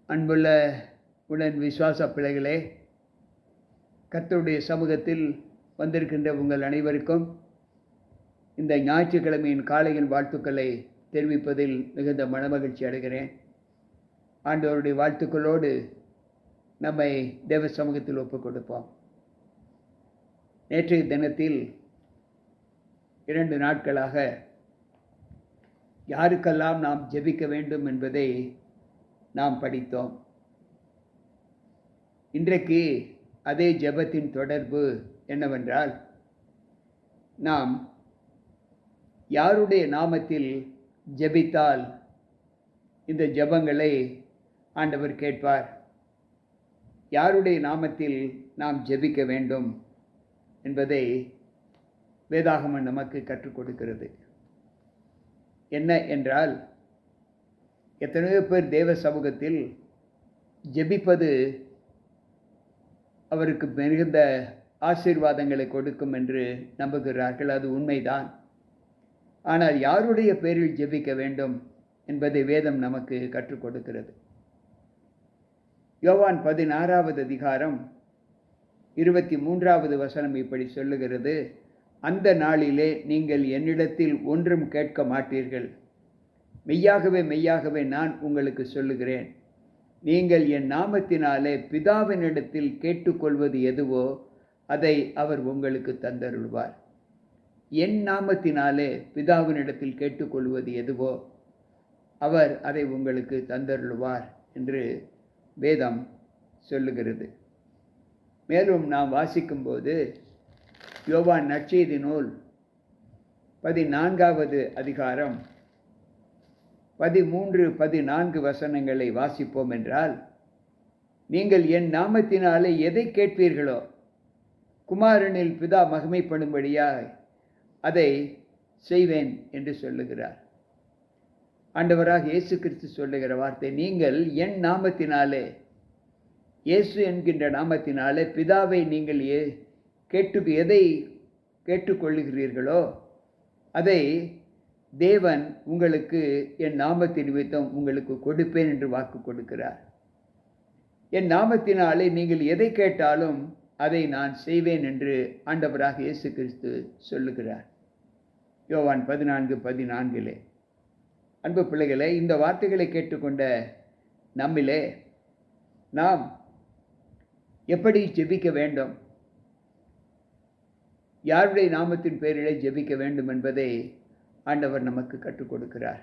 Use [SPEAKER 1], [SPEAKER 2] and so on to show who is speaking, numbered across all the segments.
[SPEAKER 1] அன்புள்ள உடன் விசுவாச பிள்ளைகளே, கர்த்தருடைய சமூகத்தில் வந்திருக்கின்ற உங்கள் அனைவருக்கும் இந்த ஞாயிற்றுக்கிழமையின் காலையின் வாழ்த்துக்களை தெரிவிப்பதில் மிகுந்த மனமகிழ்ச்சி அடைகிறேன். ஆண்டவருடைய வாழ்த்துக்களோடு நம்மை தேவ சமூகத்தில் ஒப்புக் கொடுப்போம். நேற்றைய தினத்தில் 2 நாட்களாக யாருக்கெல்லாம் நாம் ஜெபிக்க வேண்டும் என்பதை நாம் படித்தோம். இன்றைக்கு அதே ஜெபத்தின் தொடர்பு என்னவென்றால், நாம் யாருடைய நாமத்தில் ஜெபித்தால் இந்த ஜெபங்களை ஆண்டவர் கேட்பார், யாருடைய நாமத்தில் நாம் ஜெபிக்க வேண்டும் என்பதை வேதாகமம் நமக்கு கற்றுக் கொடுக்கிறது. என்ன என்றால், எத்தனையோ பேர் தேவ சமூகத்தில் ஜெபிப்பது அவருக்கு மிகுந்த ஆசீர்வாதங்களை கொடுக்கும் என்று நம்புகிறார்கள். அது உண்மைதான். ஆனால் யாருடைய பேரில் ஜெபிக்க வேண்டும் என்பதை வேதம் நமக்கு கற்றுக் கொடுக்கிறது. யோவான் 16வது அதிகாரம் 23வது வசனம் இப்படி சொல்லுகிறது: அந்த நாளிலே நீங்கள் என்னிடத்தில் ஒன்றும் கேட்க மாட்டீர்கள். மெய்யாகவே மெய்யாகவே நான் உங்களுக்கு சொல்லுகிறேன், நீங்கள் என் நாமத்தினாலே பிதாவினிடத்தில் கேட்டுக்கொள்வது எதுவோ அதை அவர் உங்களுக்கு தந்தருள்வார். என் நாமத்தினாலே பிதாவினிடத்தில் கேட்டுக்கொள்வது எதுவோ அவர் அதை உங்களுக்கு தந்தருள்வார் என்று வேதம் சொல்லுகிறது. மேலும் நாம் வாசிக்கும்போது யோவான் நற்செய்தி நூல் 14வது அதிகாரம் 13-14 வசனங்களை வாசிப்போம் என்றால், நீங்கள் என் நாமத்தினாலே எதை கேட்பீர்களோ குமாரனில் பிதா மகிமைப்படும்படியாய் அதை செய்வேன் என்று சொல்லுகிறார். ஆண்டவராக இயேசு கிறிஸ்து சொல்லுகிற வார்த்தை, நீங்கள் என் நாமத்தினாலே, இயேசு என்கின்ற நாமத்தினாலே பிதாவை நீங்கள் எதை கேட்டுக்கொள்ளுகிறீர்களோ அதை தேவன் உங்களுக்கு என் நாமத்தின் நிமித்தம் உங்களுக்கு கொடுப்பேன் என்று வாக்கு கொடுக்கிறார். என் நாமத்தினாலே நீங்கள் எதை கேட்டாலும் அதை நான் செய்வேன் என்று ஆண்டவராக இயேசு கிறிஸ்து சொல்லுகிறார். யோவான் 14:14. அன்பு பிள்ளைகளே, இந்த வார்த்தைகளை கேட்டுக்கொண்ட நம்மிலே நாம் எப்படி ஜெபிக்க வேண்டும், யாருடைய நாமத்தின் பேரிலே ஜெபிக்க வேண்டும் என்பதை ஆண்டவர் நமக்கு கற்றுக் கொடுக்கிறார்.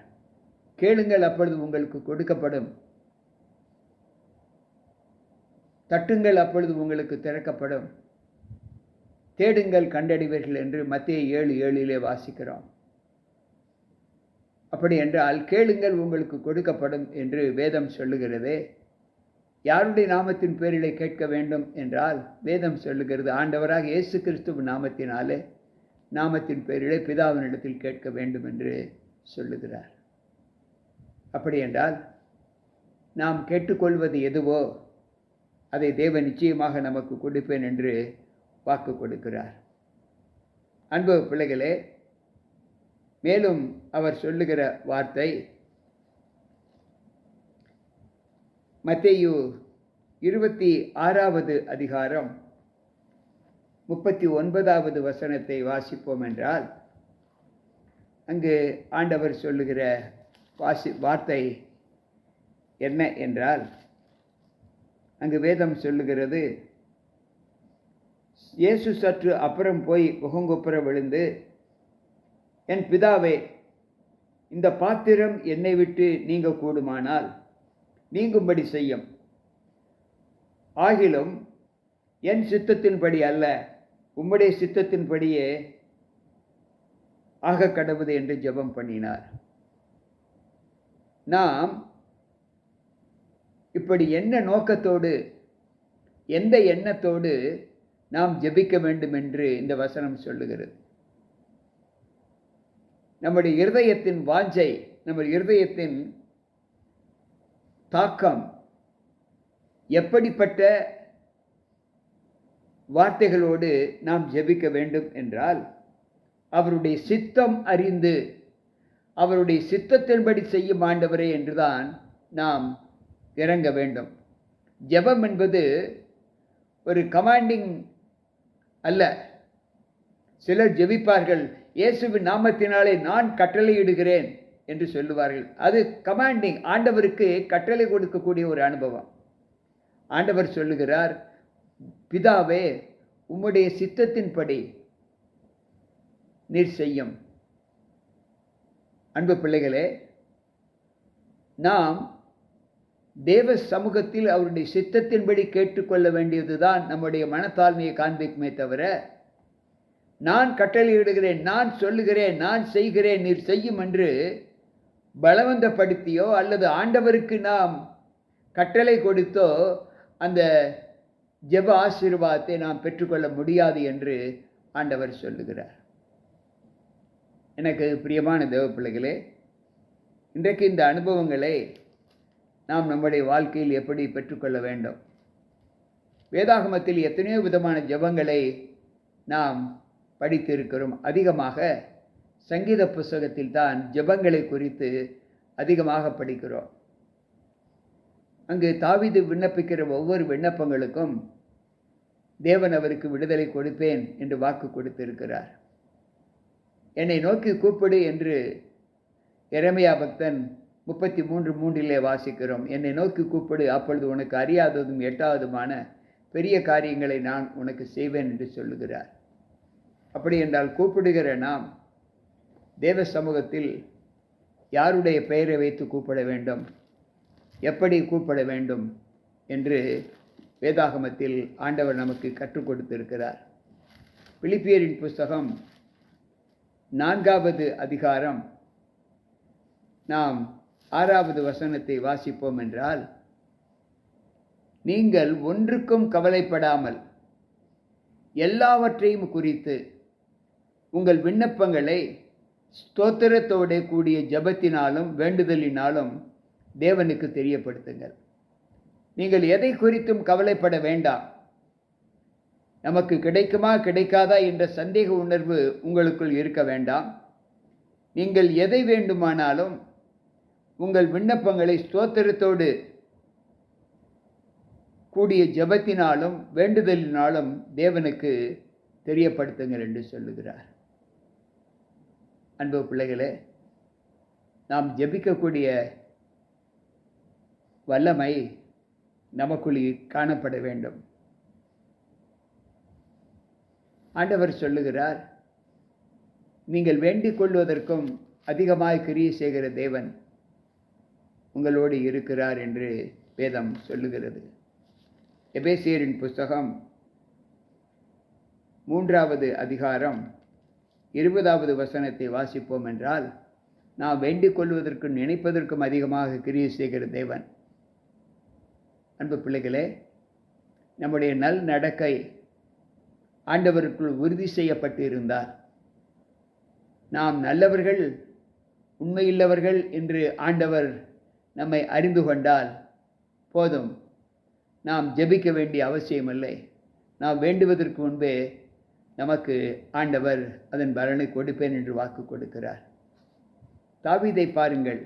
[SPEAKER 1] கேளுங்கள், அப்பொழுது உங்களுக்கு கொடுக்கப்படும். தட்டுங்கள், அப்பொழுது உங்களுக்கு திறக்கப்படும். தேடுங்கள், கண்டடைவீர்கள் என்று மத்தேயு 7:7 வாசிக்கிறோம். அப்படி என்றால் கேளுங்கள், உங்களுக்கு கொடுக்கப்படும் என்று வேதம் சொல்லுகிறதே. யாருடைய நாமத்தின் பேரிலே கேட்க வேண்டும் என்றால் வேதம் சொல்லுகிறது, ஆண்டவராக இயேசு கிறிஸ்துவின் நாமத்தின் பேரிலே பிதாவினிடத்தில் கேட்க வேண்டும் என்று சொல்லுகிறார். அப்படி என்றால் நாம் கேட்டுக்கொள்வது எதுவோ அதை தேவன் நிச்சயமாக நமக்கு கொடுப்பேன் என்று வாக்கு கொடுக்கிறார். அன்பு பிள்ளைகளே, மேலும் அவர் சொல்லுகிற வார்த்தை மத்தேயு 26வது அதிகாரம் 39வது வசனத்தை வாசிப்போம் என்றால், அங்கு ஆண்டவர் சொல்லுகிற வார்த்தை என்ன என்றால், அங்கு வேதம் சொல்லுகிறது, இயேசு சற்று அப்புறம் போய் முகங்குப்புற விழுந்து, என் பிதாவே, இந்த பாத்திரம் என்னை விட்டு நீங்க கூடுமானால் நீங்கும்படி செய்யும். ஆகிலும் என் சித்தத்தின்படி அல்ல, உம்முடைய சித்தத்தின்படியே ஆக கடவுது என்று ஜெபம் பண்ணினார். நாம் இப்படி என்ன நோக்கத்தோடு, எந்த எண்ணத்தோடு நாம் ஜெபிக்க வேண்டும் என்று இந்த வசனம் சொல்லுகிறது. நம்முடைய இருதயத்தின் வாஞ்சை, நம்முடைய இருதயத்தின் தாக்கம் எப்படிப்பட்ட வார்த்தைகளோடு நாம் ஜெபிக்க வேண்டும் என்றால், அவருடைய சித்தம் அறிந்து அவருடைய சித்தத்தின்படி செய்யும் ஆண்டவரே என்றுதான் நாம் இறங்க வேண்டும். ஜெபம் என்பது ஒரு கமாண்டிங் அல்ல. சிலர் ஜெபிப்பார்கள், இயேசுவின் நாமத்தினாலே நான் கட்டளையிடுகிறேன் என்று சொல்லுவார்கள். அது கமாண்டிங், ஆண்டவருக்கு கட்டளை கொடுக்கக்கூடிய ஒரு அனுபவம். ஆண்டவர் சொல்லுகிறார், பிதாவே உம்முடைய சித்தத்தின்படி நீர் செய்யும். அன்பு பிள்ளைகளே, நாம் தேவ சமூகத்தில் அவருடைய சித்தத்தின்படி கேட்டுக்கொள்ள வேண்டியதுதான் நம்முடைய மனத்தாழ்மையை காண்பிக்குமே தவிர, நான் கட்டளையிடுகிறேன், நான் சொல்லுகிறேன், நான் செய்கிறேன், நீர் செய்யும் என்று பலவந்தப்படுத்தியோ அல்லது ஆண்டவருக்கு நாம் கட்டளை கொடுத்தோ அந்த ஜெப ஆசீர்வாதத்தை நாம் பெற்றுக்கொள்ள முடியாது என்று ஆண்டவர் சொல்லுகிறார். எனக்கு பிரியமான தேவ பிள்ளைகளே, இன்றைக்கு இந்த அனுபவங்களை நாம் நம்முடைய வாழ்க்கையில் எப்படி பெற்றுக்கொள்ள வேண்டும்? வேதாகமத்தில் எத்தனையோ விதமான ஜெபங்களை நாம் படித்திருக்கிறோம். அதிகமாக சங்கீத புஸ்தகத்தில் தான் ஜெபங்களை குறித்து அதிகமாக படிக்கிறோம். அங்கு தாவீது விண்ணப்பிக்கிற ஒவ்வொரு விண்ணப்பங்களுக்கும் தேவன் அவருக்கு விடுதலை கொடுப்பேன் என்று வாக்கு கொடுத்திருக்கிறார். என்னை நோக்கி கூப்பிடு என்று எரேமியா பக்தன் 33:3 வாசிக்கிறோம். என்னை நோக்கி கூப்பிடு, அப்பொழுது உனக்கு அறியாததும் எட்டாவதுமான பெரிய காரியங்களை நான் உனக்கு செய்வேன் என்று சொல்லுகிறார். அப்படி என்றால் கூப்பிடுகிற நாம் தேவ சமூகத்தில் யாருடைய பெயரை வைத்து கூப்பிட வேண்டும், எப்படி கூப்பிட வேண்டும் என்று வேதாகமத்தில் ஆண்டவர் நமக்கு கற்றுக் கொடுத்திருக்கிறார். பிலிப்பியரின் புஸ்தகம் 4வது அதிகாரம் நாம் 6வது வசனத்தை வாசிப்போம் என்றால், நீங்கள் ஒன்றுக்கும் கவலைப்படாமல் எல்லாவற்றையும் குறித்து உங்கள் விண்ணப்பங்களை ஸ்தோத்திரத்தோடு கூடிய ஜெபத்தினாலும் வேண்டுதலினாலும் தேவனுக்கு தெரியப்படுத்துங்கள். நீங்கள் எதை குறித்தும் கவலைப்பட வேண்டாம். நமக்கு கிடைக்குமா கிடைக்காதா என்ற சந்தேக உணர்வு உங்களுக்குள் இருக்க வேண்டாம். நீங்கள் எதை வேண்டுமானாலும் உங்கள் விண்ணப்பங்களை ஸ்தோத்திரத்தோடு கூடிய ஜெபத்தினாலும் வேண்டுதலினாலும் தேவனுக்கு தெரியப்படுத்துங்கள் என்று சொல்லுகிறார். அன்பு பிள்ளைகளே, நாம் ஜெபிக்கக்கூடிய வல்லமை நமக்குள் காணப்பட வேண்டும். ஆண்டவர் சொல்லுகிறார், நீங்கள் வேண்டிக் கொள்வதற்கும் அதிகமாய் கிரியை செய்கிற தேவன் உங்களோடு இருக்கிறார் என்று வேதம் சொல்லுகிறது. எபேசியரின் புஸ்தகம் 3வது அதிகாரம் 20வது வசனத்தை வாசிப்போம் என்றால், நாம் வேண்டிக் கொள்வதற்கும் நினைப்பதற்கும் அதிகமாக கிரியை செய்கிற தேவன். அன்பு பிள்ளைகளே, நம்முடைய நல் நடக்கை ஆண்டவருக்குள் உறுதி செய்யப்பட்டு இருந்தால், நாம் நல்லவர்கள் உண்மையுள்ளவர்கள் என்று ஆண்டவர் நம்மை அறிந்து கொண்டால் போதும். நாம் ஜெபிக்க வேண்டிய அவசியமில்லை. நாம் வேண்டுவதற்கு முன்பே நமக்கு ஆண்டவர் அதன் பலனை கொடுப்பேன் என்று வாக்கு கொடுக்கிறார். தாவீதை பாருங்கள்.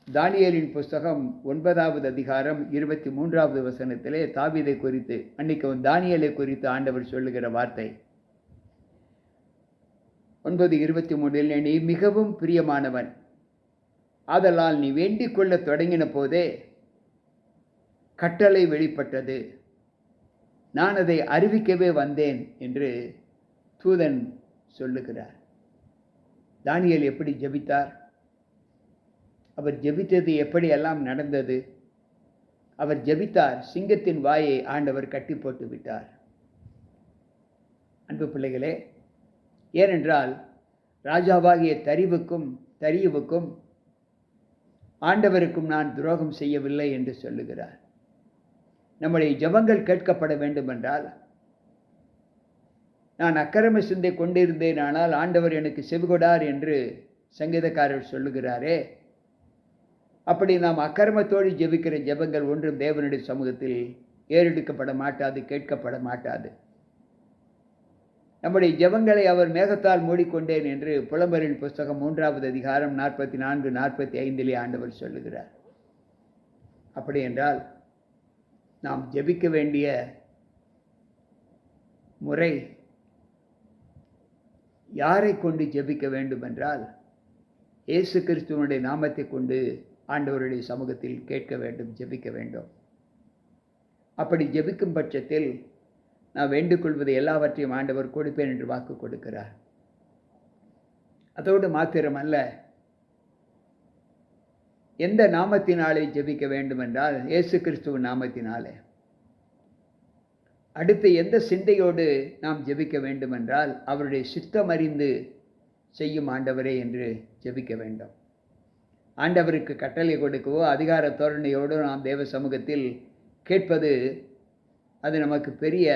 [SPEAKER 1] தானியேலின் புஸ்தகம் 9வது அதிகாரம் 23வது வசனத்திலே தாவீதை குறித்து, தானியேலை குறித்து ஆண்டவர் சொல்லுகிற வார்த்தை 9:23, நீ மிகவும் பிரியமானவன், ஆதலால் நீ வேண்டிக் கொள்ள தொடங்கின போதே கட்டளை வெளிப்பட்டது, நான் அதை அறிவிக்கவே வந்தேன் என்று தூதன் சொல்லுகிறார். தானியேல் எப்படி ஜெபித்தார்? அவர் ஜெபித்தது எப்படியெல்லாம் நடந்தது? அவர் ஜெபித்தார், சிங்கத்தின் வாயை ஆண்டவர் கட்டி போட்டு விட்டார். அன்பு பிள்ளைகளே, ஏனென்றால் ராஜாவாகிய தரியுவுக்கும் ஆண்டவருக்கும் நான் துரோகம் செய்யவில்லை என்று சொல்லுகிறார். நம்முடைய ஜெபங்கள் கேட்கப்பட வேண்டுமென்றால், நான் அக்கிரம சிந்தை கொண்டிருந்தேன், ஆனால் ஆண்டவர் எனக்கு செவிகொடார் என்று சங்கீதக்காரர் சொல்லுகிறாரே, அப்படி நாம் அக்கிரமத்தோடு ஜெபிக்கிற ஜெபங்கள் ஒன்றும் தேவனுடைய சமூகத்தில் ஏறெடுக்கப்பட மாட்டாது, கேட்கப்பட மாட்டாது. நம்முடைய ஜெபங்களை அவர் மேகத்தால் மூடிக்கொண்டேன் என்று புலம்பரின் புஸ்தகம் 3வது அதிகாரம் 44-45 ஆண்டவர் சொல்லுகிறார். அப்படி என்றால் நாம் ஜெபிக்க வேண்டிய முறை யாரை கொண்டு ஜெபிக்க வேண்டும் என்றால் இயேசு கிறிஸ்துவனுடைய நாமத்தை கொண்டு ஆண்டவருடைய சமூகத்தில் கேட்க வேண்டும், ஜெபிக்க வேண்டும். அப்படி ஜெபிக்கும் பட்சத்தில் நான் வேண்டிக்கொள்வது எல்லாவற்றையும் ஆண்டவர் கொடுப்பேன் என்று வாக்கு கொடுக்கிறார். அதோடு மாத்திரமல்ல, எந்த நாமத்தினாலே ஜெபிக்க வேண்டும் என்றால் இயேசு கிறிஸ்துவின் நாமத்தினாலே. அடுத்து எந்த சிந்தையோடு நாம் ஜெபிக்க வேண்டும் என்றால் அவருடைய சித்தம் அறிந்து செய்யும் ஆண்டவரே என்று ஜெபிக்க வேண்டும். ஆண்டவருக்கு கட்டளை கொடுக்கவோ அதிகார தோரணையோடு நாம் தேவ சமூகத்தில் கேட்பது அது நமக்கு பெரிய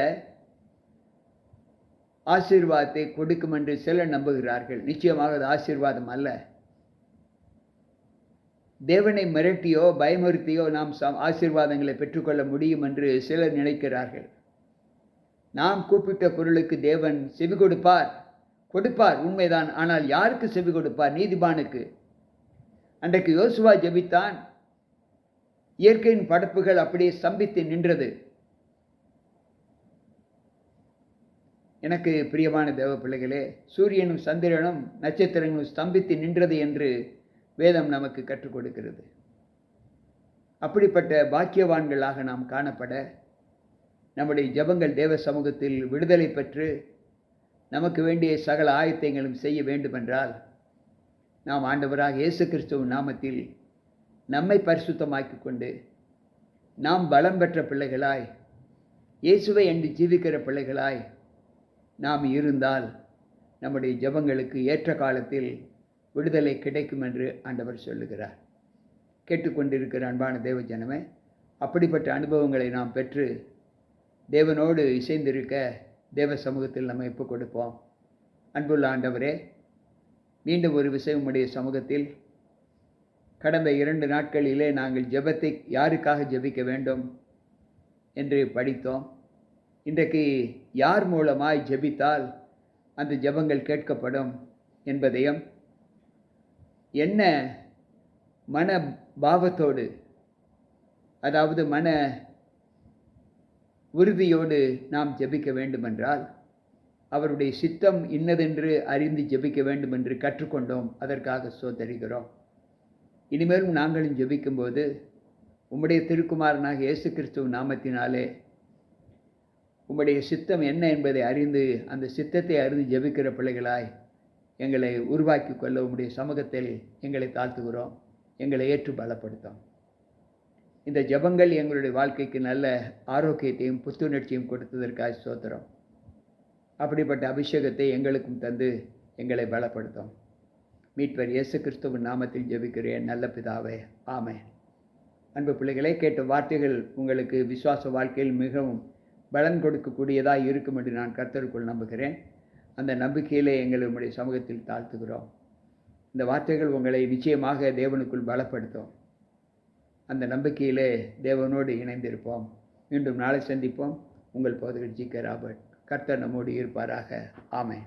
[SPEAKER 1] ஆசீர்வாதத்தை கொடுக்கும் என்று சிலர் நம்புகிறார்கள். நிச்சயமாக அது ஆசீர்வாதம் அல்ல. தேவனை மிரட்டியோ பயமுறுத்தியோ நாம் ஆசீர்வாதங்களை பெற்றுக்கொள்ள முடியும் என்று சிலர் நினைக்கிறார்கள். நாம் கூப்பிட்ட பொருளுக்கு தேவன் செவி கொடுப்பார், உண்மைதான். ஆனால் யாருக்கு செவி கொடுப்பார்? நீதிமானுக்கு. அன்றைக்கு யோசுவா ஜெபித்தான், இயற்கையின் படைப்புகள் அப்படியே ஸ்தம்பித்து நின்றது. எனக்கு பிரியமான தேவ பிள்ளைகளே, சூரியனும் சந்திரனும் நட்சத்திரங்களும் ஸ்தம்பித்து நின்றது என்று வேதம் நமக்கு கற்றுக் கொடுக்கிறது. அப்படிப்பட்ட பாக்கியவான்களாக நாம் காணப்பட நம்முடைய ஜெபங்கள் தேவ சமூகத்தில் விடுதலை பெற்று நமக்கு வேண்டிய சகல ஆயத்தங்களும் செய்ய வேண்டுமென்றால் நாம் ஆண்டவராக இயேசு கிறிஸ்துவின் நாமத்தில் நம்மை பரிசுத்தமாக்கிக் கொண்டு நாம் பலம் பெற்ற பிள்ளைகளாய், இயேசுவை என்று ஜீவிக்கிற பிள்ளைகளாய் நாம் இருந்தால் நம்முடைய ஜெபங்களுக்கு ஏற்ற காலத்தில் விடுதலை கிடைக்கும் என்று ஆண்டவர் சொல்லுகிறார். கேட்டுக்கொண்டிருக்கிற அன்பான தேவ ஜனமே, அப்படிப்பட்ட அனுபவங்களை நாம் பெற்று தேவனோடு இசைந்திருக்க தேவ சமூகத்தில் நம்ம ஒப்புக் கொடுப்போம். அன்புள்ள ஆண்டவரே, மீண்டும் ஒரு விஷயம் உம்முடைய சமூகத்தில் கடந்த 2 நாட்களிலே நாங்கள் ஜெபத்தை யாருக்காக ஜெபிக்க வேண்டும் என்று படித்தோம். இன்றைக்கு யார் மூலமாய் ஜெபித்தால் அந்த ஜெபங்கள் கேட்கப்படும் என்பதையும், என்ன மன பாவத்தோடு, அதாவது மன உறுதியோடு நாம் ஜெபிக்க வேண்டுமென்றால் அவருடைய சித்தம் இன்னதென்று அறிந்து ஜெபிக்க வேண்டும் என்று கற்றுக்கொண்டோம். அதற்காக ஸ்தோத்திரிக்கிறோம். இனிமேலும் நாங்களும் ஜெபிக்கும்போது உம்முடைய திருக்குமாரனாக இயேசு கிறிஸ்துவின் நாமத்தினாலே உம்முடைய சித்தம் என்ன என்பதை அறிந்து அந்த சித்தத்தை அறிந்து ஜெபிக்கிற பிள்ளைகளாய் எங்களை உருவாக்கி கொள்ள உம்முடைய சமூகத்தில் எங்களை தாழ்த்துகிறோம். எங்களை ஏற்று பலப்படுத்தும். இந்த ஜெபங்கள் எங்களுடைய வாழ்க்கைக்கு நல்ல ஆரோக்கியத்தையும் புத்துணர்ச்சியும் கொடுத்ததற்காக ஸ்தோத்திரம். அப்படிப்பட்ட அபிஷேகத்தை எங்களுக்கும் தந்து எங்களை பலப்படுத்தும். மீட்பர் இயேசு கிறிஸ்துவின் நாமத்தில் ஜெபிக்கிறேன் நல்ல பிதாவே, ஆமென். அன்பு பிள்ளைகளே, கேட்ட வார்த்தைகள் உங்களுக்கு விசுவாச வாழ்க்கையில் மிகவும் பலன் கொடுக்கக்கூடியதாக இருக்கும் என்று நான் கர்த்தருக்குள் நம்புகிறேன். அந்த நம்பிக்கையிலே எங்களுடைய சமூகத்தில் தாழ்த்துகிறோம். இந்த வார்த்தைகள் உங்களை நிச்சயமாக தேவனுக்குள் பலப்படுத்தும். அந்த நம்பிக்கையிலே தேவனோடு இணைந்திருப்போம். மீண்டும் நாளை சந்திப்போம். உங்கள் போதகர் ஜி.கே. ராபர்ட். கர்த்தர் நம்மோடு இருப்பாராக. ஆமென்.